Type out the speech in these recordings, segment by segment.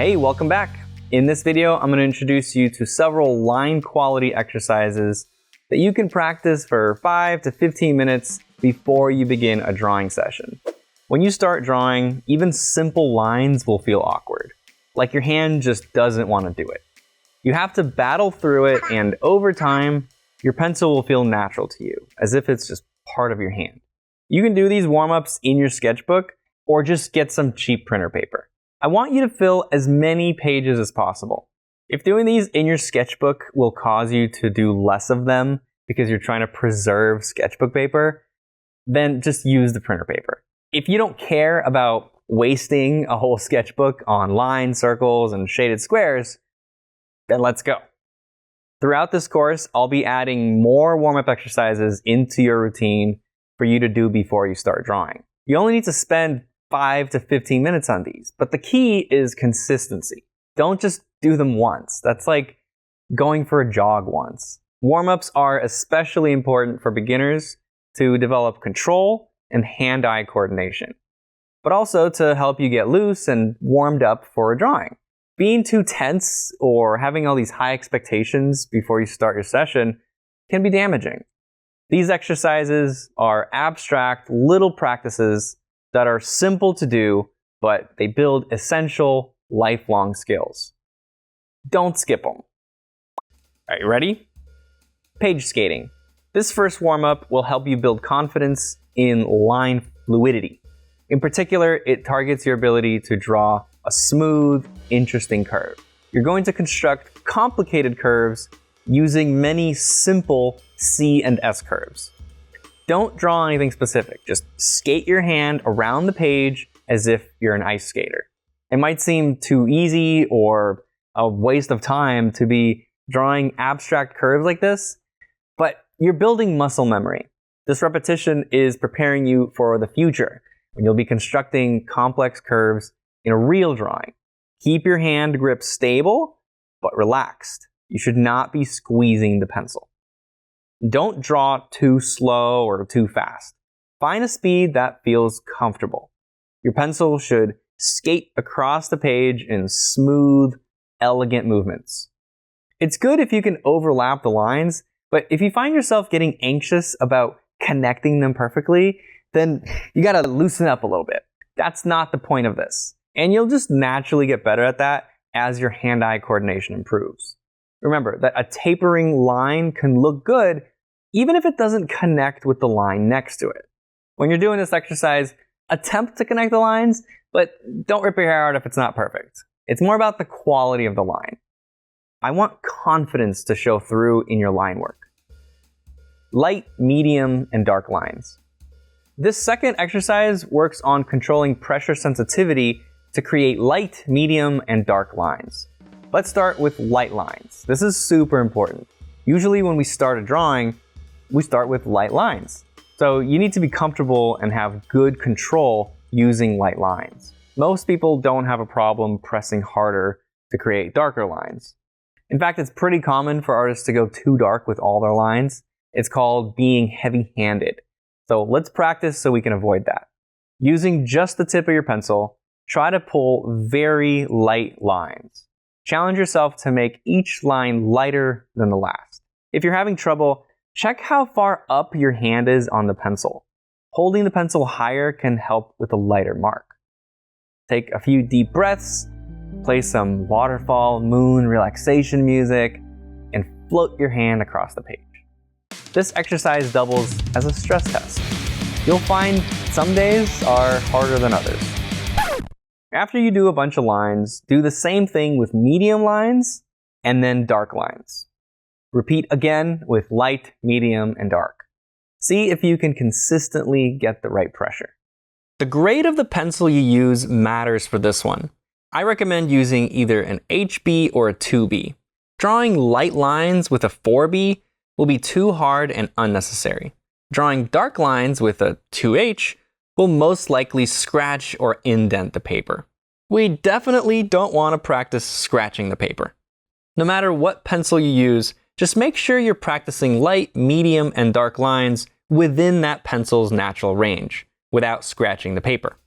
Hey, welcome back. In this video, I'm going to introduce you to several line quality exercises that you can practice for 5 to 15 minutes before you begin a drawing session. When you start drawing, even simple lines will feel awkward, like your hand just doesn't want to do it. You have to battle through it, and over time, your pencil will feel natural to you, as if it's just part of your hand. You can do these warm-ups in your sketchbook, or just get some cheap printer paper. I want you to fill as many pages as possible. If doing these in your sketchbook will cause you to do less of them because you're trying to preserve sketchbook paper, then just use the printer paper. If you don't care about wasting a whole sketchbook on lines, circles, and shaded squares, then let's go. Throughout this course, I'll be adding more warm-up exercises into your routine for you to do before you start drawing. You only need to spend 5 to 15 minutes on these, but the key is consistency. Don't just do them once. That's like going for a jog once. Warm-ups are especially important for beginners to develop control and hand-eye coordination, but also to help you get loose and warmed up for a drawing. Being too tense or having all these high expectations before you start your session can be damaging. These exercises are abstract little practices that are simple to do, but they build essential lifelong skills. Don't skip them. Are you ready? Page skating. This first warm-up will help you build confidence in line fluidity. In particular, it targets your ability to draw a smooth, interesting curve. You're going to construct complicated curves using many simple C and S curves. Don't draw anything specific. Just skate your hand around the page as if you're an ice skater. It might seem too easy or a waste of time to be drawing abstract curves like this, but you're building muscle memory. This repetition is preparing you for the future, when you'll be constructing complex curves in a real drawing. Keep your hand grip stable, but relaxed. You should not be squeezing the pencil. Don't draw too slow or too fast. Find a speed that feels comfortable. Your pencil should skate across the page in smooth, elegant movements. It's good if you can overlap the lines, but if you find yourself getting anxious about connecting them perfectly, then you gotta loosen up a little bit. That's not the point of this. And you'll just naturally get better at that as your hand-eye coordination improves. Remember that a tapering line can look good even if it doesn't connect with the line next to it. When you're doing this exercise, attempt to connect the lines, but don't rip your hair out if it's not perfect. It's more about the quality of the line. I want confidence to show through in your line work. Light, medium, and dark lines. This second exercise works on controlling pressure sensitivity to create light, medium, and dark lines. Let's start with light lines. This is super important. Usually when we start a drawing, we start with light lines. So you need to be comfortable and have good control using light lines. Most people don't have a problem pressing harder to create darker lines. In fact, it's pretty common for artists to go too dark with all their lines. It's called being heavy-handed. So let's practice so we can avoid that. Using just the tip of your pencil, try to pull very light lines. Challenge yourself to make each line lighter than the last. If you're having trouble, check how far up your hand is on the pencil. Holding the pencil higher can help with a lighter mark. Take a few deep breaths, play some waterfall, moon relaxation music, and float your hand across the page. This exercise doubles as a stress test. You'll find some days are harder than others. After you do a bunch of lines, do the same thing with medium lines and then dark lines. Repeat again with light, medium, and dark. See if you can consistently get the right pressure. The grade of the pencil you use matters for this one. I recommend using either an HB or a 2B. Drawing light lines with a 4B will be too hard and unnecessary. Drawing dark lines with a 2H will most likely scratch or indent the paper. We definitely don't want to practice scratching the paper. No matter what pencil you use, just make sure you're practicing light, medium, and dark lines within that pencil's natural range, without scratching the paper.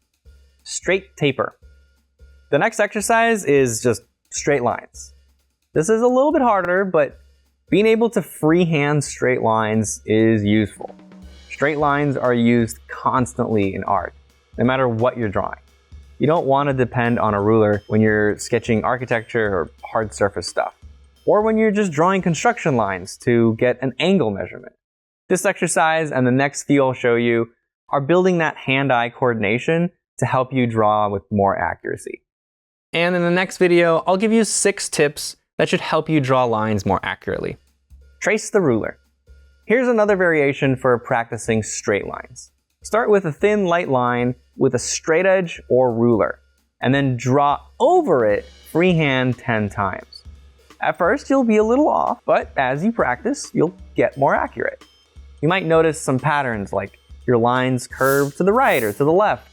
Straight taper. The next exercise is just straight lines. This is a little bit harder, but being able to freehand straight lines is useful. Straight lines are used constantly in art, no matter what you're drawing. You don't want to depend on a ruler when you're sketching architecture or hard surface stuff, or when you're just drawing construction lines to get an angle measurement. This exercise and the next few I'll show you are building that hand-eye coordination to help you draw with more accuracy. And in the next video, I'll give you 6 tips that should help you draw lines more accurately. Trace the ruler. Here's another variation for practicing straight lines. Start with a thin, light line with a straight edge or ruler, and then draw over it freehand 10 times. At first, you'll be a little off, but as you practice, you'll get more accurate. You might notice some patterns like your lines curve to the right or to the left,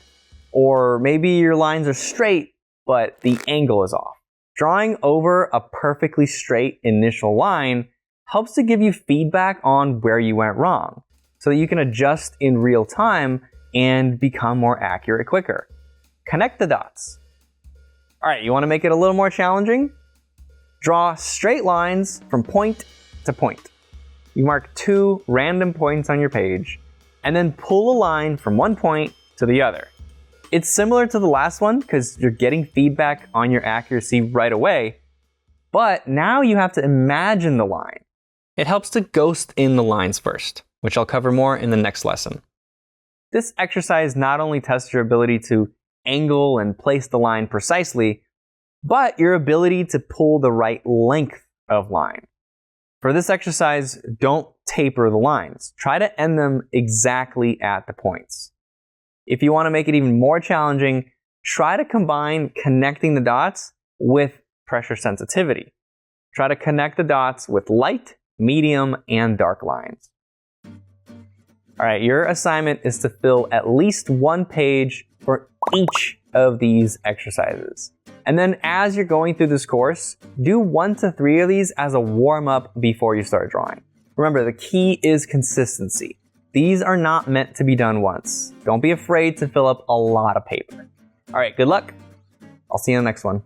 or maybe your lines are straight, but the angle is off. Drawing over a perfectly straight initial line helps to give you feedback on where you went wrong, so that you can adjust in real time and become more accurate quicker. Connect the dots. All right, you want to make it a little more challenging? Draw straight lines from point to point. You mark 2 random points on your page, and then pull a line from one point to the other. It's similar to the last one because you're getting feedback on your accuracy right away, but now you have to imagine the line. It helps to ghost in the lines first, which I'll cover more in the next lesson. This exercise not only tests your ability to angle and place the line precisely, but your ability to pull the right length of line. For this exercise, don't taper the lines. Try to end them exactly at the points. If you want to make it even more challenging, try to combine connecting the dots with pressure sensitivity. Try to connect the dots with light, medium, and dark lines. All right, your assignment is to fill at least 1 page for each of these exercises. And then as you're going through this course, do 1 to 3 of these as a warm-up before you start drawing. Remember, the key is consistency. These are not meant to be done once. Don't be afraid to fill up a lot of paper. All right, good luck. I'll see you in the next one.